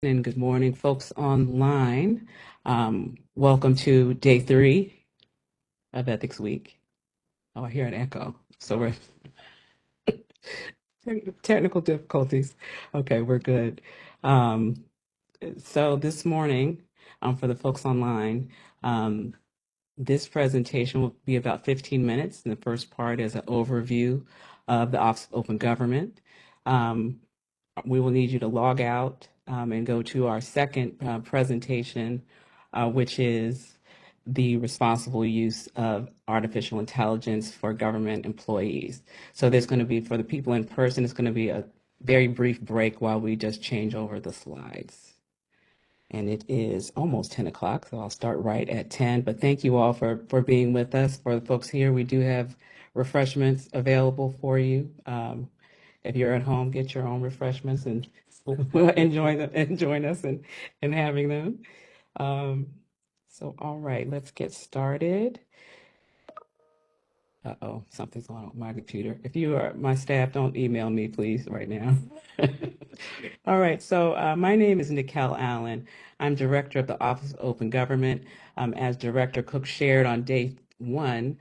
And good morning, folks online. Welcome to day 3 of Ethics Week. Oh, I hear an echo. So we're technical difficulties. Okay, we're good. Um, so this morning, for the folks online, um, this presentation will be about 15 minutes. And the first part is an overview of the Office of Open Government. We will need you to log out and go to our second presentation, which is the responsible use of artificial intelligence for government employees. So there's going to be, for the people in person, it's going to be a very brief break while we just change over the slides. And it is almost 10 o'clock, so I'll start right at 10. But thank you all for being with us. For the folks here, we do have refreshments available for you. If you're at home, get your own refreshments and enjoy them and join us in having them. So, all right, let's get started. Uh-oh, something's going on with my computer. If you are my staff, don't email me, please, right now. All right, so my name is Niquelle Allen. I'm director of the Office of Open Government. As Director Cook shared on day 1,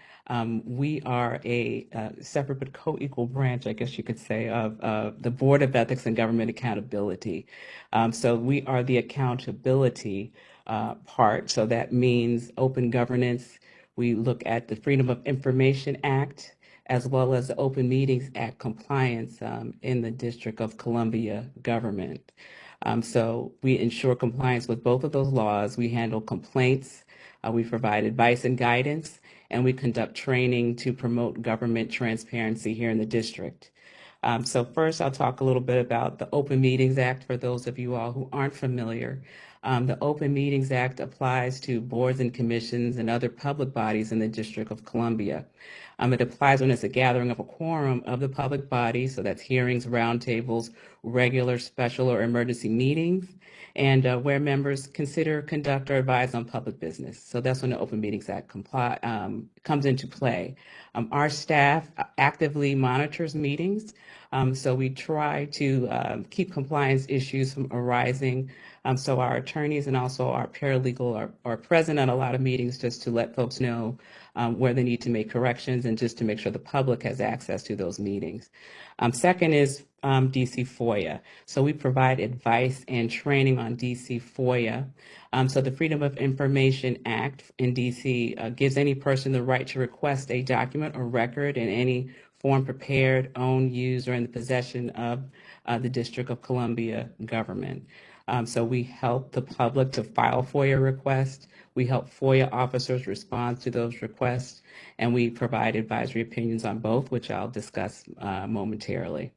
we are a separate but co-equal branch, I guess you could say, of the Board of Ethics and Government Accountability. So we are the accountability part. So that means open governance. We look at the Freedom of Information Act as well as the Open Meetings Act compliance in the District of Columbia government. So we ensure compliance with both of those laws. We handle complaints, we provide advice and guidance, and we conduct training to promote government transparency here in the district. So first, I'll talk a little bit about the Open Meetings Act for those of you all who aren't familiar. The Open Meetings Act applies to boards and commissions and other public bodies in the District of Columbia. It applies when it's a gathering of a quorum of the public body, so that's hearings, roundtables, regular, special, or emergency meetings, and where members consider, conduct, or advise on public business. So that's when the Open Meetings Act comes into play. Our staff actively monitors meetings, so we try to keep compliance issues from arising. So our attorneys and also our paralegal are present at a lot of meetings just to let folks know where they need to make corrections and just to make sure the public has access to those meetings. Second is DC FOIA. So we provide advice and training on DC FOIA. So the Freedom of Information Act in DC gives any person the right to request a document or record in any form prepared, owned, used, or in the possession of the District of Columbia government. So we help the public to file FOIA requests. We help FOIA officers respond to those requests, and we provide advisory opinions on both, which I'll discuss momentarily.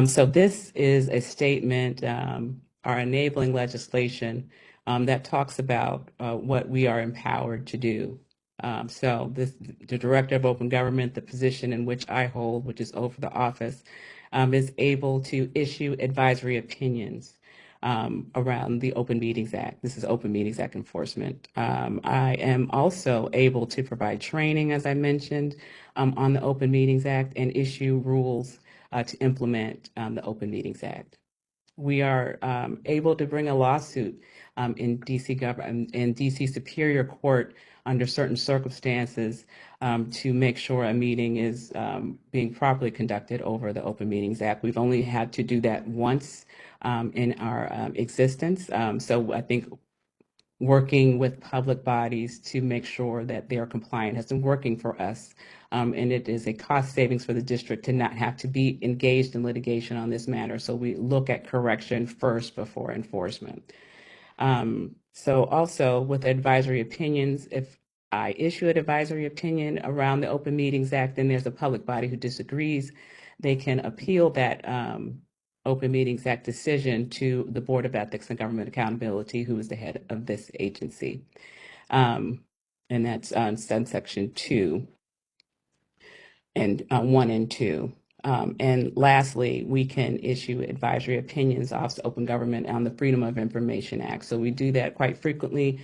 So this is a statement, our enabling legislation that talks about what we are empowered to do. So the Director of Open Government, the position in which I hold, which is over the office, is able to issue advisory opinions around the Open Meetings Act. This is Open Meetings Act enforcement. I am also able to provide training, as I mentioned, on the Open Meetings Act and issue rules to implement the Open Meetings Act. We are able to bring a lawsuit in DC Superior Court under certain circumstances to make sure a meeting is being properly conducted over the Open Meetings Act. We've only had to do that once in our existence. So I think working with public bodies to make sure that they are compliant has been working for us. And it is a cost savings for the district to not have to be engaged in litigation on this matter. So we look at correction first before enforcement. So also with advisory opinions, if I issue an advisory opinion around the Open Meetings Act and there's a public body who disagrees, they can appeal that Open Meetings Act decision to the Board of Ethics and Government Accountability, who is the head of this agency. And that's on section 2 and 1 and 2. And lastly, we can issue advisory opinions, Office of Open Government, on the Freedom of Information Act. So we do that quite frequently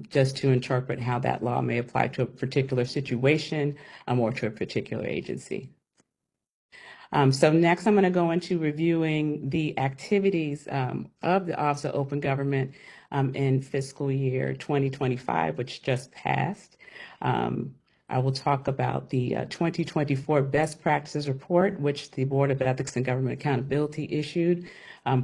just to interpret how that law may apply to a particular situation or to a particular agency. So next, I'm going to go into reviewing the activities of the Office of Open Government in fiscal year 2025, which just passed. I will talk about the 2024 Best Practices Report, which the Board of Ethics and Government Accountability issued.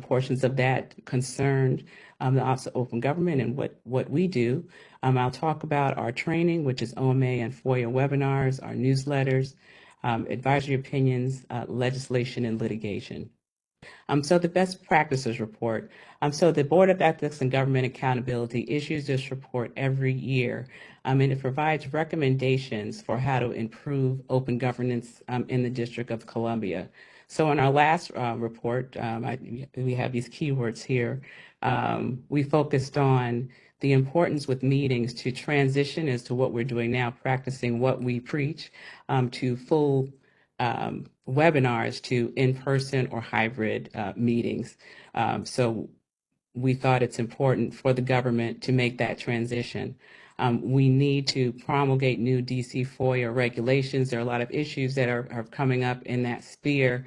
Portions of that concerned the Office of Open Government and what we do. I'll talk about our training, which is OMA and FOIA webinars, our newsletters, advisory opinions, legislation, and litigation. So the best practices report. So the Board of Ethics and Government Accountability issues this report every year, and it provides recommendations for how to improve open governance in the District of Columbia. So in our last report, we have these keywords here. We focused on the importance with meetings to transition as to what we're doing now, practicing what we preach, to full webinars to in-person or hybrid meetings. So we thought it's important for the government to make that transition. We need to promulgate new DC FOIA regulations. There are a lot of issues that are coming up in that sphere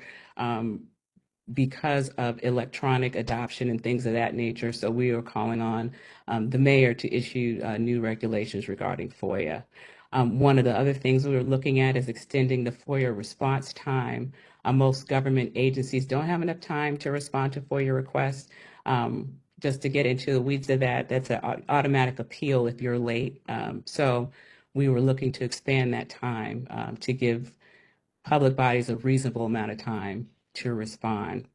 because of electronic adoption and things of that nature. So we are calling on the mayor to issue new regulations regarding FOIA. One of the other things we were looking at is extending the FOIA response time. Most government agencies don't have enough time to respond to FOIA requests. Just to get into the weeds of that, that's an automatic appeal if you're late. So we were looking to expand that time to give public bodies a reasonable amount of time to respond.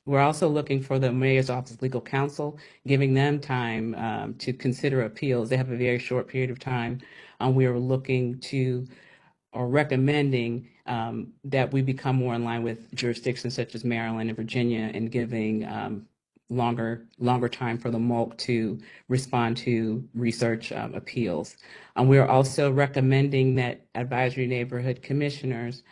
We're also looking for the Mayor's Office of Legal Counsel, giving them time to consider appeals. They have a very short period of time. We are looking to or recommending that we become more in line with jurisdictions such as Maryland and Virginia and giving longer time for the MOLC to respond to research appeals. We are also recommending that advisory neighborhood commissioners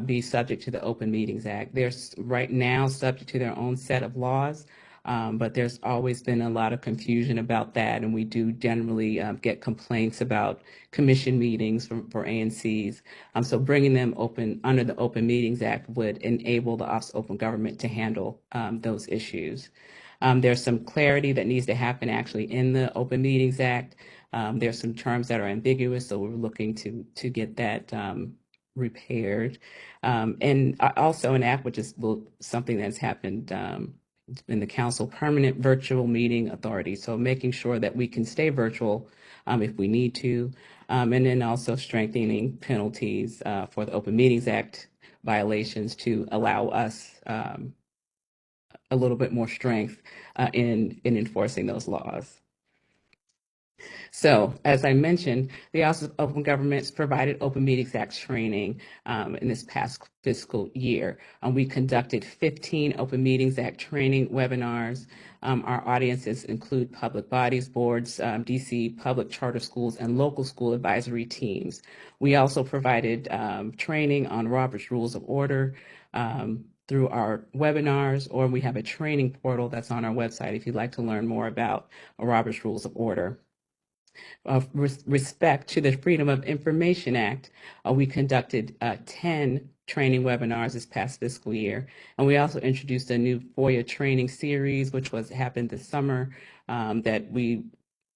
be subject to the Open Meetings Act. They're right now subject to their own set of laws, but there's always been a lot of confusion about that, and we do generally get complaints about commission meetings for ANCs. So bringing them open under the Open Meetings Act would enable the Office of Open Government to handle those issues. There's some clarity that needs to happen actually in the Open Meetings Act. There's some terms that are ambiguous, so we're looking to get that repaired. And also an act, which is something that's happened in the council, permanent virtual meeting authority. So making sure that we can stay virtual if we need to. And then also strengthening penalties for the Open Meetings Act violations to allow us a little bit more strength in enforcing those laws. So, as I mentioned, the Office of Open Government's provided Open Meetings Act training in this past fiscal year. We conducted 15 Open Meetings Act training webinars. Our audiences include public bodies, boards, DC public charter schools, and local school advisory teams. We also provided training on Robert's Rules of Order through our webinars, or we have a training portal that's on our website if you'd like to learn more about Robert's Rules of Order. Respect to the Freedom of Information Act, we conducted 10 training webinars this past fiscal year. And we also introduced a new FOIA training series, which happened this summer, that we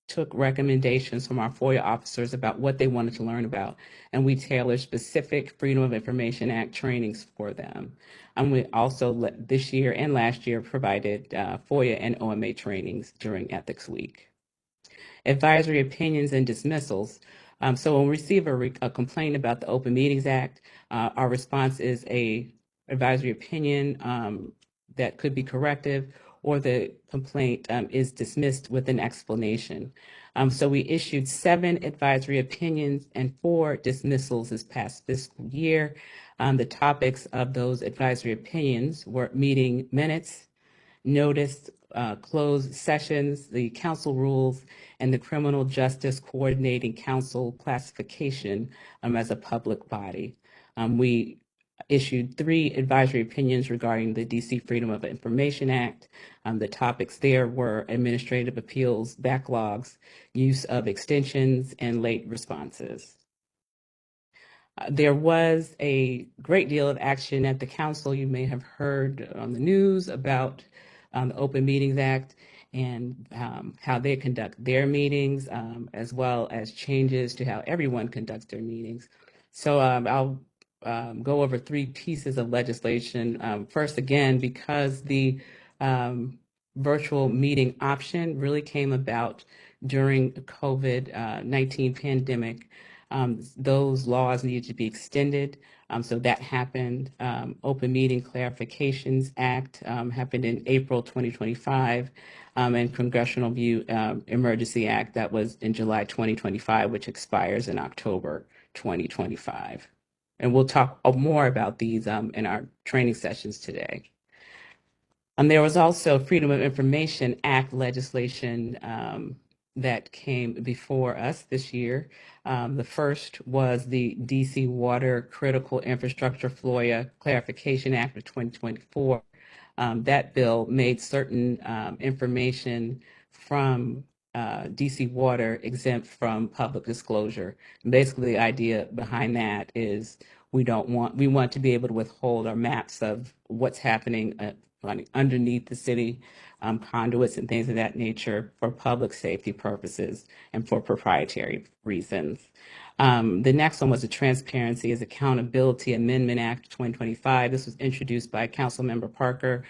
took recommendations from our FOIA officers about what they wanted to learn about, and we tailored specific Freedom of Information Act trainings for them. And we also, this year and last year, provided FOIA and OMA trainings during Ethics Week. Advisory opinions and dismissals. So when we receive a complaint about the Open Meetings Act, our response is a advisory opinion that could be corrective, or the complaint is dismissed with an explanation. So we issued 7 advisory opinions and 4 dismissals this past fiscal year. The topics of those advisory opinions were meeting minutes, notice, closed sessions, the council rules, and the Criminal Justice Coordinating Council classification as a public body. We issued 3 advisory opinions regarding the DC Freedom of Information Act. The topics there were administrative appeals, backlogs, use of extensions, and late responses. There was a great deal of action at the council. You may have heard on the news about the Open Meetings Act and how they conduct their meetings, as well as changes to how everyone conducts their meetings. So I'll go over three pieces of legislation. First, again, because the virtual meeting option really came about during the COVID-19 pandemic. Those laws needed to be extended. So that happened. Open Meeting Clarifications Act happened in April 2025, and Congressional View Emergency Act that was in July 2025, which expires in October 2025. And we'll talk more about these in our training sessions today. There was also Freedom of Information Act legislation that came before us this year. The first was the DC Water Critical Infrastructure FOIA Clarification Act of 2024. That bill made certain information from DC Water exempt from public disclosure. Basically, the idea behind that is we want to be able to withhold our maps of what's happening underneath the city, conduits and things of that nature for public safety purposes and for proprietary reasons. The next one was the Transparency is Accountability Amendment Act 2025. This was introduced by Councilmember Parker.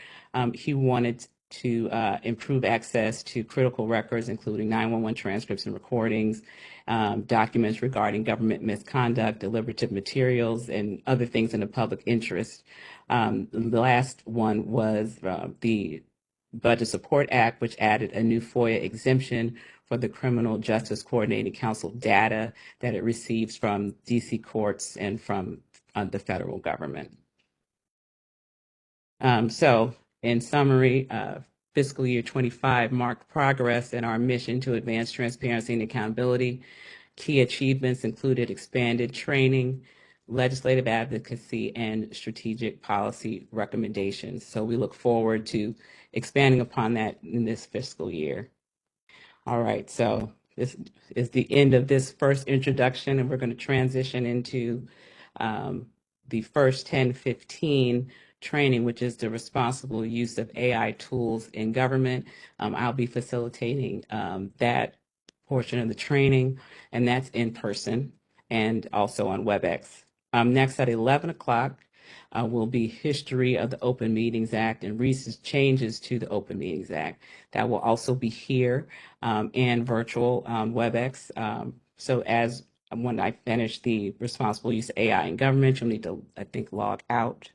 He wanted to improve access to critical records, including 911 transcripts and recordings, documents regarding government misconduct, deliberative materials, and other things in the public interest. The last one was the Budget Support Act, which added a new FOIA exemption for the Criminal Justice Coordinating Council data that it receives from DC courts and from the federal government. So, in summary, fiscal year 25 marked progress in our mission to advance transparency and accountability. Key achievements included expanded training, legislative advocacy, and strategic policy recommendations. So we look forward to expanding upon that in this fiscal year. All right, so this is the end of this first introduction, and we're going to transition into the first 10-15 training, which is the responsible use of AI tools in government. I'll be facilitating that portion of the training, and that's in person and also on WebEx. Next at 11 o'clock will be History of the Open Meetings Act and recent changes to the Open Meetings Act. That will also be here and virtual WebEx. So as when I finish the responsible use of AI in government, you'll need to, I think, log out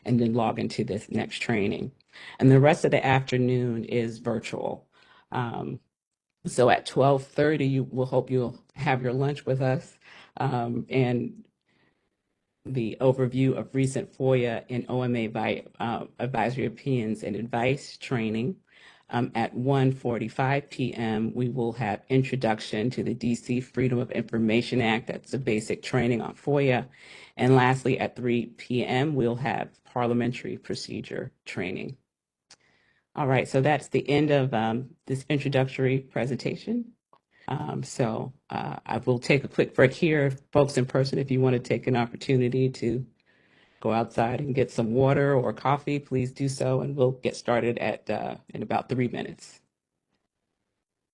and then log into this next training. And the rest of the afternoon is virtual. So at 12:30, we'll hope you'll have your lunch with us and the overview of recent FOIA and OMA advisory opinions and advice training. At 1:45 p.m., we will have introduction to the DC Freedom of Information Act. That's a basic training on FOIA. And lastly, at 3 p.m., we'll have parliamentary procedure training. All right, so that's the end of this introductory presentation. I will take a quick break here. Folks in person, if you want to take an opportunity to go outside and get some water or coffee, please do so, and we'll get started in about 3 minutes.